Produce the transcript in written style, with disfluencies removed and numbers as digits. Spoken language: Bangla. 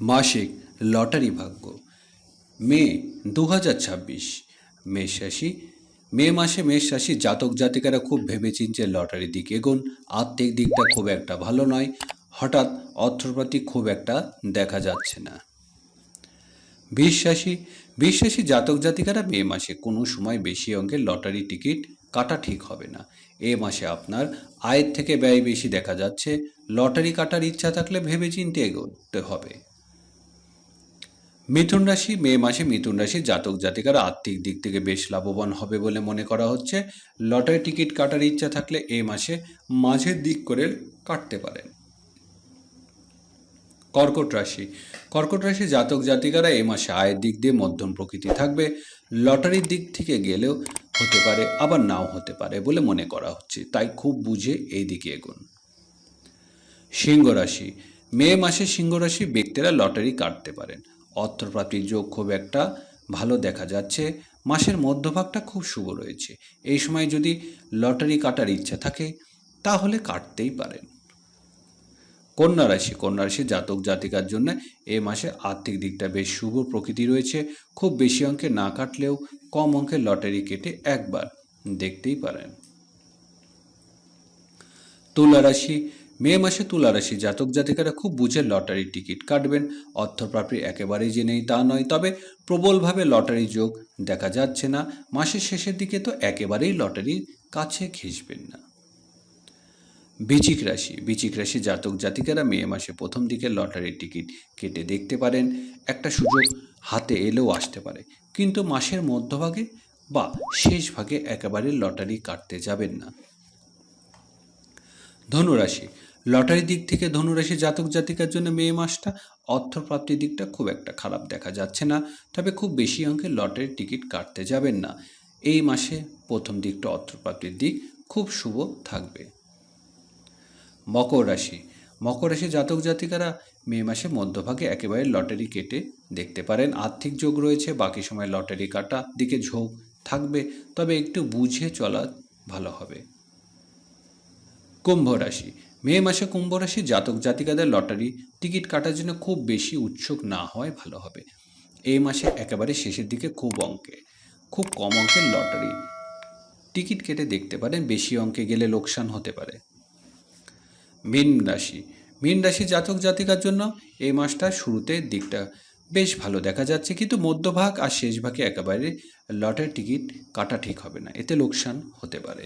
মাসিক লটারি ভাগ্য মে 2026। মেষ রাশি। মে মাসে মেষ রাশি জাতক জাতিকারা খুব ভেবেচিন্তে লটারির দিকে এগোন। আর্থিক দিকটা খুব একটা ভালো নয়, হঠাৎ অর্থপ্রাপ্তি খুব একটা দেখা যাচ্ছে না। বৃষ রাশি জাতক জাতিকারা মে মাসে কোনো সময় বেশি অঙ্কের লটারি টিকিট কাটা ঠিক হবে না। এ মাসে আপনার আয়ের থেকে ব্যয় বেশি দেখা যাচ্ছে। লটারি কাটার ইচ্ছা থাকলে ভেবেচিন্তে এগোতে হবে। মিথুন রাশি। মে মাসে মিথুন রাশি জাতক জাতিকারা আর্থিক দিক থেকে বেশ লাভবান হবে বলে মনে করা হচ্ছে। লটারি টিকিট কাটার ইচ্ছা থাকলে এই মাসে মাঝের দিক করে কাটতে পারেন। কর্কট রাশি জাতক জাতিকারা এই মাসে আয়ের দিক দিয়ে মধ্যম প্রকৃতি থাকবে। লটারির দিক থেকে গেলেও হতে পারে, আবার নাও হতে পারে বলে মনে করা হচ্ছে, তাই খুব বুঝে এই দিকে এগোন। সিংহ রাশি। মে মাসে সিংহ রাশি ব্যক্তিরা লটারি কাটতে পারেন। অর্থপ্রাপ্তির যোগ খুব একটা ভালো দেখা যাচ্ছে। মাসের মধ্যভাগটা খুব শুভ রয়েছে। এই সময় যদি লটারি কাটার ইচ্ছা থাকে তাহলে কাটতেই পারেন। কন্যা রাশি জাতক জাতিকার জন্য এ মাসে আর্থিক দিকটা বেশ শুভ প্রকৃতি রয়েছে। খুব বেশি অঙ্কে না কাটলেও কম অঙ্কের লটারি কেটে একবার দেখতেই পারেন। তুলা রাশি। মে মাসে তুলা রাশি জাতক জাতিকারা খুব বুঝে লটারির টিকিট কাটবেন। অর্থপ্রাপ্তি একেবারেই যে নেই তা নয়, তবে প্রবলভাবে লটারি যোগ দেখা যাচ্ছে না। মাসের শেষের দিকে তো একেবারেই লটারির কাছে ঘেঁষবেন না। বৃশ্চিক রাশি জাতক জাতিকারা মে মাসে প্রথম দিকে লটারির টিকিট কেটে দেখতে পারেন। একটা সুযোগ হাতে এলেও আসতে পারে, কিন্তু মাসের মধ্যভাগে বা শেষ ভাগে একেবারে লটারি কাটতে যাবেন না। ধনুরাশি। লটারির দিক থেকে ধনুরাশি জাতক জাতিকার জন্য মে মাসটা অর্থপ্রাপ্তির দিকটা খুব একটা খারাপ দেখা যাচ্ছে না, তবে খুব বেশি অঙ্কের লটারির টিকিট কাটতে যাবেন না। এই মাসে প্রথম দিকটা অর্থপ্রাপ্তির দিক খুব শুভ থাকবে। মকর রাশি জাতক জাতিকারা মে মাসে মধ্যভাগে একেবারে লটারি কেটে দেখতে পারেন। আর্থিক যোগ রয়েছে, বাকি সময় লটারি কাটা দিকে ঝোঁক থাকবে, তবে একটু বুঝে চলা ভালো হবে। কুম্ভ রাশি। মে মাসে কুম্ভ রাশি জাতক জাতিকাদের লটারি টিকিট কাটার জন্য খুব বেশি উৎসুক না হয় ভালো হবে। এই মাসে একেবারে শেষের দিকে খুব কম অঙ্কের লটারি টিকিট কেটে দেখতে পারেন। বেশি অঙ্কে গেলে লোকসান হতে পারে। মীন রাশি জাতক জাতিকার জন্য এই মাসটা শুরুতে দিকটা বেশ ভালো দেখা যাচ্ছে, কিন্তু মধ্যভাগ আর শেষ ভাগে একেবারে লটারি টিকিট কাটা ঠিক হবে না, এতে লোকসান হতে পারে।